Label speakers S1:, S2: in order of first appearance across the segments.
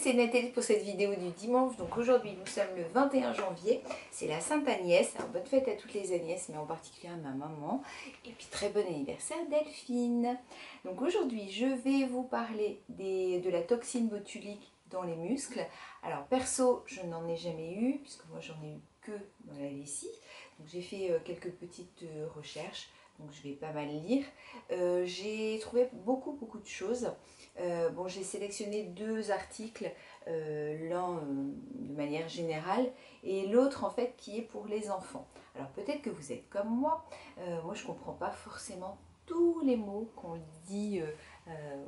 S1: c'est Nathalie pour cette vidéo du dimanche. Donc aujourd'hui nous sommes le 21 janvier, c'est la Sainte Agnès. Alors bonne fête à toutes les Agnès, mais en particulier à ma maman. Et puis très bon anniversaire Delphine. Donc aujourd'hui je vais vous parler de la toxine botulique dans les muscles. Alors perso je n'en ai jamais eu, puisque moi j'en ai eu que dans la vessie. Donc j'ai fait quelques petites recherches. Donc je vais pas mal lire. J'ai trouvé beaucoup de choses. Bon, j'ai sélectionné deux articles, l'un de manière générale et l'autre en fait qui est pour les enfants. Alors peut-être que vous êtes comme moi je comprends pas forcément tous les mots qu'on dit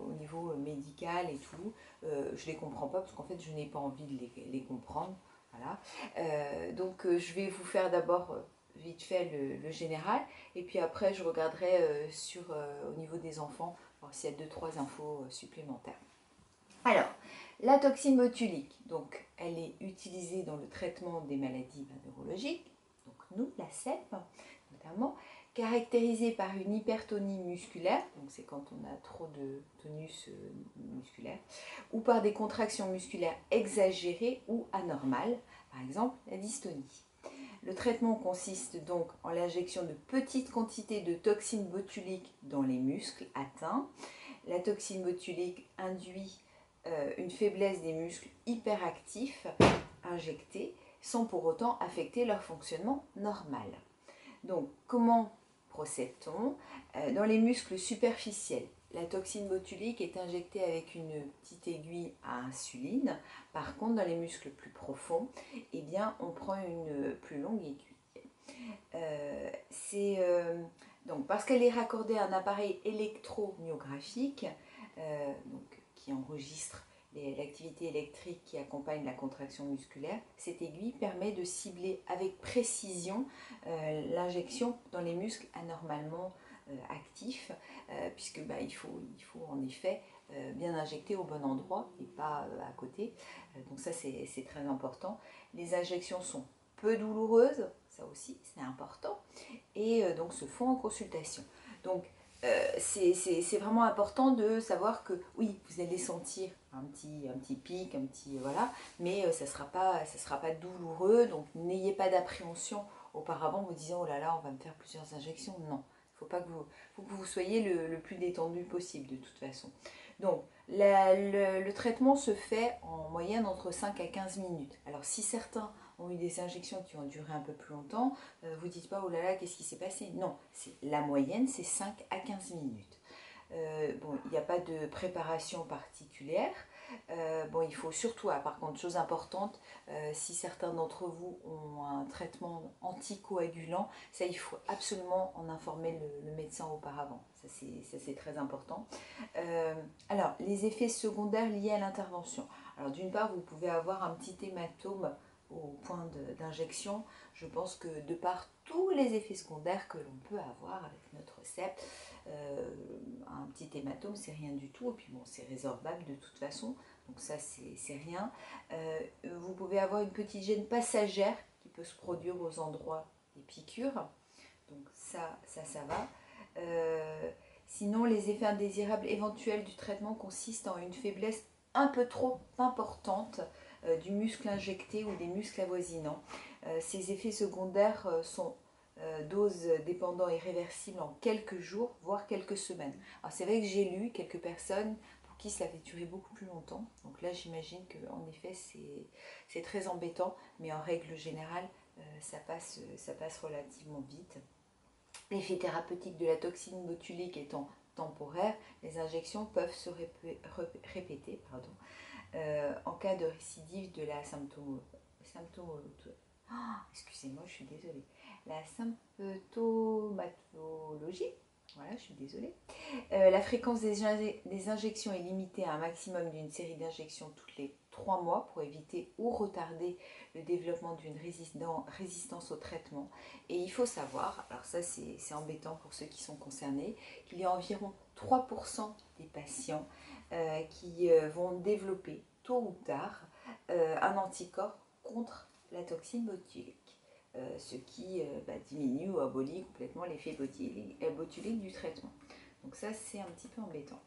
S1: au niveau médical et tout. Je les comprends pas parce qu'en fait je n'ai pas envie de les comprendre. Voilà. Je vais vous faire d'abord vite fait le général et puis après je regarderai au niveau des enfants voir s'il y a 2-3 infos supplémentaires. Alors, la toxine botulique, donc elle est utilisée dans le traitement des maladies neurologiques, donc nous, la CEP notamment, caractérisée par une hypertonie musculaire, donc c'est quand on a trop de tonus musculaire, ou par des contractions musculaires exagérées ou anormales, par exemple la dystonie. Le traitement consiste donc en l'injection de petites quantités de toxine botulique dans les muscles atteints. La toxine botulique induit une faiblesse des muscles hyperactifs injectés sans pour autant affecter leur fonctionnement normal. Donc, comment procède-t-on? Dans les muscles superficiels, la toxine botulique est injectée avec une petite aiguille à insuline. Par contre, dans les muscles plus profonds, eh bien, on prend une plus longue aiguille. Donc, parce qu'elle est raccordée à un appareil électromyographique qui enregistre l'activité électrique qui accompagne la contraction musculaire, cette aiguille permet de cibler avec précision l'injection dans les muscles anormalement actifs, puisque il faut en effet bien injecter au bon endroit et pas à côté. Donc ça c'est très important. Les injections sont peu douloureuses, ça aussi c'est important, et donc se font en consultation. Donc c'est vraiment important de savoir que oui, vous allez sentir un petit pic, voilà, mais ça sera pas douloureux, donc n'ayez pas d'appréhension auparavant vous disant oh là là, on va me faire plusieurs injections. Non, il faut que vous soyez le plus détendu possible de toute façon. Donc le traitement se fait en moyenne entre 5 à 15 minutes. Alors si certains ont eu des injections qui ont duré un peu plus longtemps, vous ne dites pas oh là là, qu'est-ce qui s'est passé? Non, la moyenne c'est 5 à 15 minutes. Il n'y a pas de préparation particulière. Il faut surtout, par contre, chose importante, si certains d'entre vous ont un traitement anticoagulant, ça il faut absolument en informer le médecin auparavant. Ça c'est très important. Alors, les effets secondaires liés à l'intervention. Alors d'une part, vous pouvez avoir un petit hématome au point d'injection. Je pense que de par tous les effets secondaires que l'on peut avoir avec notre CEP, un petit hématome c'est rien du tout, et puis bon, c'est résorbable de toute façon, donc ça c'est rien. Vous pouvez avoir une petite gêne passagère qui peut se produire aux endroits des piqûres, donc ça va. Sinon, les effets indésirables éventuels du traitement consistent en une faiblesse un peu trop importante du muscle injecté ou des muscles avoisinants. Ces effets secondaires sont doses dépendants et réversibles en quelques jours, voire quelques semaines. Alors c'est vrai que j'ai lu quelques personnes pour qui ça avait duré beaucoup plus longtemps. Donc là j'imagine qu'en effet c'est très embêtant, mais en règle générale ça passe relativement vite. L'effet thérapeutique de la toxine botulique étant temporaire, les injections peuvent se répéter en cas de récidive de la excusez-moi, je suis désolée. La symptomatologie, voilà, je suis désolée. La fréquence des injections est limitée à un maximum d'une série d'injections toutes les 3 mois pour éviter ou retarder le développement d'une résistance au traitement. Et il faut savoir, alors ça c'est embêtant pour ceux qui sont concernés, qu'il y a environ 3% des patients qui vont développer tôt ou tard un anticorps contre la toxine botulique, ce qui diminue ou abolit complètement l'effet botulique du traitement. Donc ça c'est un petit peu embêtant.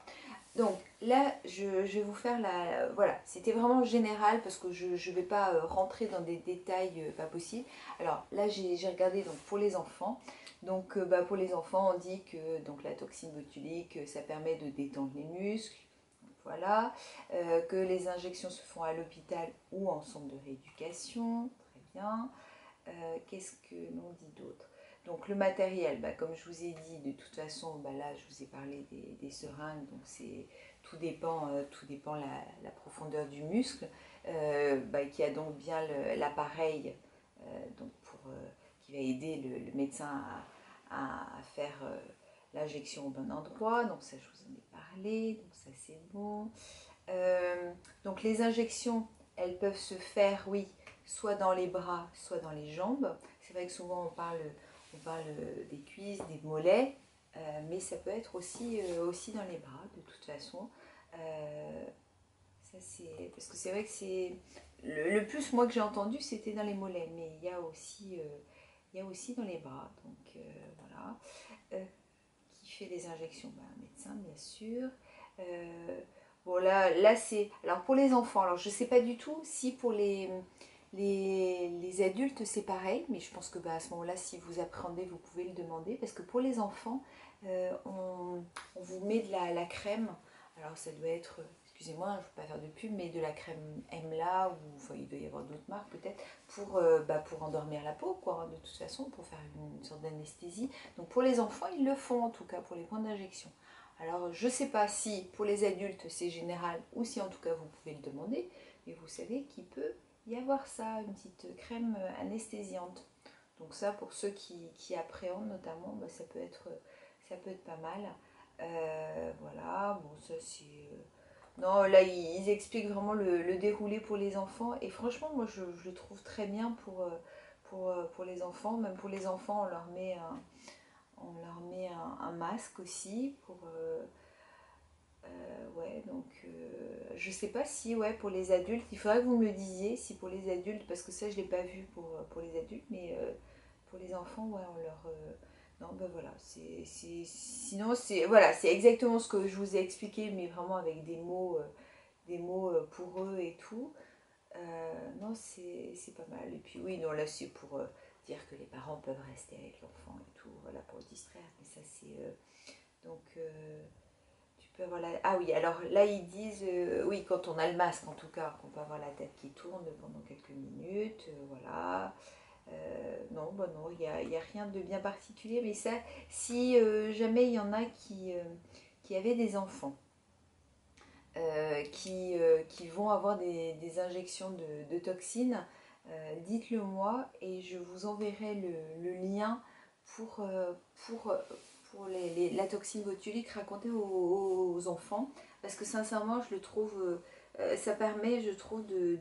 S1: Donc là, je vais vous faire la... Voilà, c'était vraiment général parce que je ne vais pas rentrer dans des détails pas possibles. Alors là, j'ai regardé donc, pour les enfants. Donc pour les enfants, on dit que donc, la toxine botulique, ça permet de détendre les muscles. Voilà. Que les injections se font à l'hôpital ou en centre de rééducation. Très bien. Qu'est-ce que l'on dit d'autre? Donc le matériel, comme je vous ai dit, de toute façon, là je vous ai parlé des seringues, donc tout dépend la profondeur du muscle, qui a donc bien l'appareil qui va aider le médecin à faire l'injection au bon endroit. Donc ça je vous en ai parlé, donc ça c'est bon. Donc les injections, elles peuvent se faire, oui, soit dans les bras, soit dans les jambes. C'est vrai que souvent on parle des cuisses, des mollets, mais ça peut être aussi dans les bras, de toute façon. Ça c'est parce que c'est vrai que c'est le plus moi que j'ai entendu, c'était dans les mollets, mais il y a aussi dans les bras. Donc voilà. Qui fait les injections? Un médecin, bien sûr. Bon, là c'est... Alors pour les enfants, alors je ne sais pas du tout si pour les adultes c'est pareil, mais je pense que à ce moment-là, si vous appréhendez, vous pouvez le demander, parce que pour les enfants, on vous met de la crème. Alors ça doit être, excusez-moi, je ne veux pas faire de pub, mais de la crème Emla, ou enfin, il doit y avoir d'autres marques peut-être, pour endormir la peau, quoi, hein, de toute façon, pour faire une sorte d'anesthésie. Donc pour les enfants, ils le font en tout cas pour les points d'injection. Alors je ne sais pas si pour les adultes c'est général ou si en tout cas vous pouvez le demander, mais vous savez qu'il peut y avoir ça, une petite crème anesthésiante. Donc ça pour ceux qui appréhendent notamment, ça peut être pas mal. Voilà, bon ça c'est... Non, là ils expliquent vraiment le déroulé pour les enfants et franchement moi je le trouve très bien pour les enfants. Même pour les enfants on leur met un masque aussi pour... ouais, donc je sais pas si ouais, pour les adultes, il faudrait que vous me le disiez si pour les adultes, parce que ça je l'ai pas vu pour les adultes, mais pour les enfants, ouais, on leur... non, voilà, sinon c'est voilà, c'est exactement ce que je vous ai expliqué, mais vraiment avec des mots pour eux et tout. Non, c'est pas mal. Et puis oui, non, là c'est pour dire que les parents peuvent rester avec l'enfant et tout, voilà, pour le distraire. Mais ça c'est... donc... tu peux avoir la... Ah oui, alors là ils disent, oui, quand on a le masque en tout cas, qu'on peut avoir la tête qui tourne pendant quelques minutes, voilà. Non, non, il y a rien de bien particulier, mais ça, si jamais il y en a qui avaient des enfants, qui vont avoir des injections de toxines, dites-le moi et je vous enverrai le lien pour, pour, pour la toxine botulique racontée aux enfants. Parce que sincèrement, je le trouve, ça permet, je trouve, de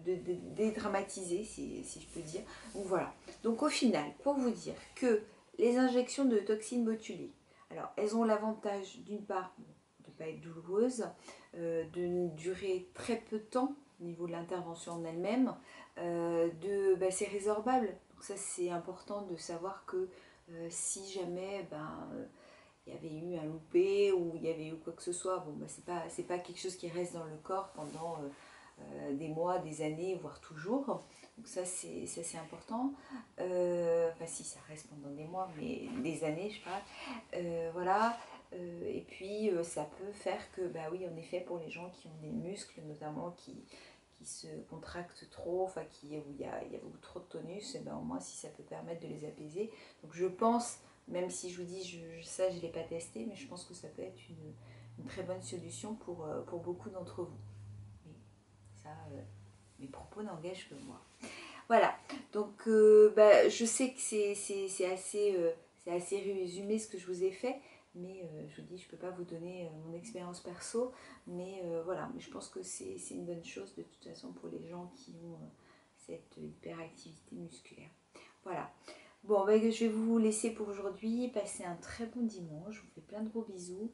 S1: dédramatiser, si je peux dire. Donc voilà. Donc au final, pour vous dire que les injections de toxine botulique, alors elles ont l'avantage d'une part de ne pas être douloureuses, de durer très peu de temps au niveau de l'intervention en elle-même, c'est résorbable. Donc ça c'est important de savoir que si jamais il y avait eu un loupé ou il y avait eu quoi que ce soit, c'est pas quelque chose qui reste dans le corps pendant des mois, des années, voire toujours. Donc ça c'est important. Si ça reste pendant des mois, mais des années je parle. Voilà. Et puis ça peut faire que, oui, en effet, pour les gens qui ont des muscles notamment qui se contractent trop, où il y a beaucoup trop de tonus, et au moins si ça peut permettre de les apaiser. Donc je pense, même si je vous dis, ça je ne l'ai pas testé, mais je pense que ça peut être une très bonne solution pour beaucoup d'entre vous. Mais ça, mes propos n'engagent que moi. Voilà, donc je sais que c'est assez résumé ce que je vous ai fait, mais je vous dis, je ne peux pas vous donner mon expérience perso, mais voilà, mais je pense que c'est une bonne chose de toute façon pour les gens qui ont cette hyperactivité musculaire. Voilà, bon, je vais vous laisser pour aujourd'hui, passez un très bon dimanche, je vous fais plein de gros bisous.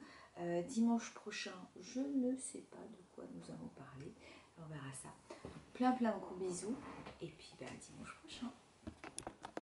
S1: Dimanche prochain, je ne sais pas de quoi nous allons parler, on verra ça. Plein de gros bisous. Et puis dimanche prochain.